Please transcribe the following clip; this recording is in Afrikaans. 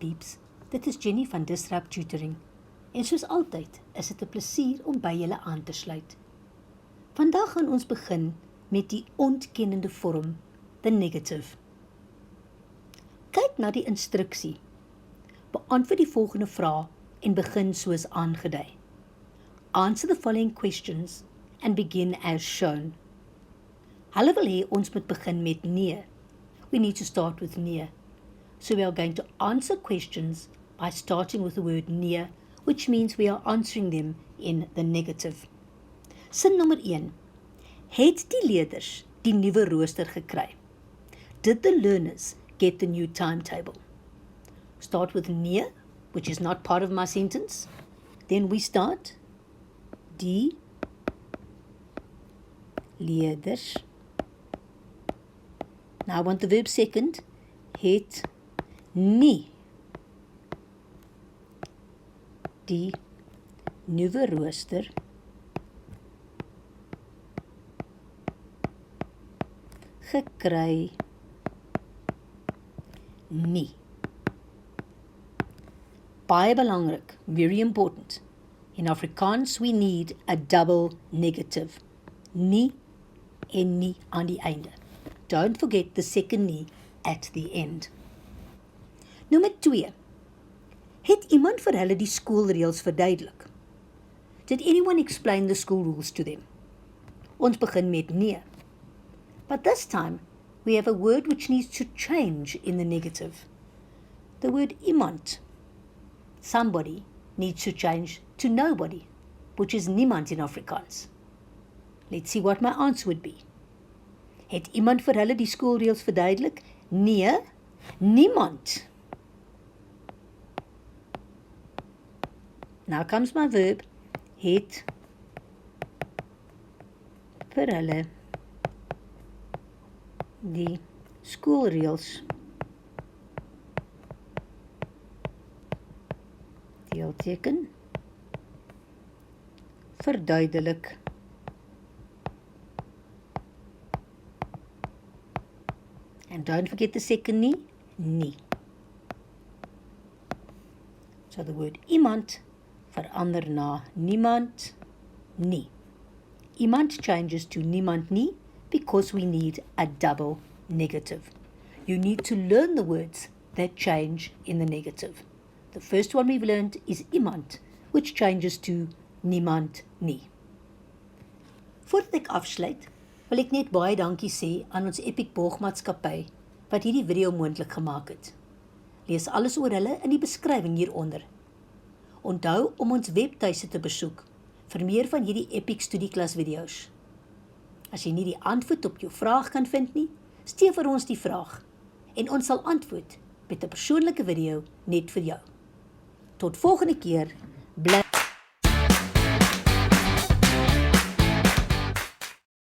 peeps, dit is Jenny van Disrupt Tutoring. En soos altyd is dit 'n plesier om by julle aan te sluit. Vandag gaan ons begin met die ontkennende vorm, the negative. Kyk na die instruksie. Beantwoord die volgende vraag en begin soos aangedui. Answer the following questions and begin as shown. Hulle wil hê ons moet begin met nee. We need to start with nee. So we are going to answer questions by starting with the word nee, which means we are answering them in the negative. Sin nommer 1. Het die leerders die nuwe rooster gekry? Did the learners get the new timetable? Start with nee, which is not part of my sentence. Then we start. Die leerders. Now I want the verb second. Het nie die nuwe rooster gekry nie. Baie belangrik, very important. In Afrikaans we need a double negative. Nie en nie aan die einde. Don't forget the second nie at the end. Nommer 2. Het iemand vir hulle die skoolreëls verduidelik? Did anyone explain the school rules to them? Ons begin met nee. But this time, we have a word which needs to change in the negative. The word iemand. Somebody needs to change to nobody, which is niemand in Afrikaans. Let's see what my answer would be. Het iemand vir hulle die skoolreëls verduidelik? Nee, niemand. Now comes my verb. Het vir hulle die skoolreëls deelteken verduidelik. And don't forget the second nie, nie. So the word iemand verander na niemand, nie. Iemand changes to niemand nie because we need a double negative. You need to learn the words that change in the negative. The first one we've learned is iemand, which changes to niemand nie. Voordat ek afsluit, wil ek net baie dankie sê aan ons Epic Borgmaatskappy wat hierdie video moontlik gemaak het. Lees alles oor hulle in die beskrywing hieronder. Onthou om ons webtuiste te besoek vir meer van hierdie Epic studieklas video's. As jy nie die antwoord op jou vraag kan vind nie, stuur vir ons die vraag en ons sal antwoord met 'n persoonlike video net vir jou. Tot volgende keer, bly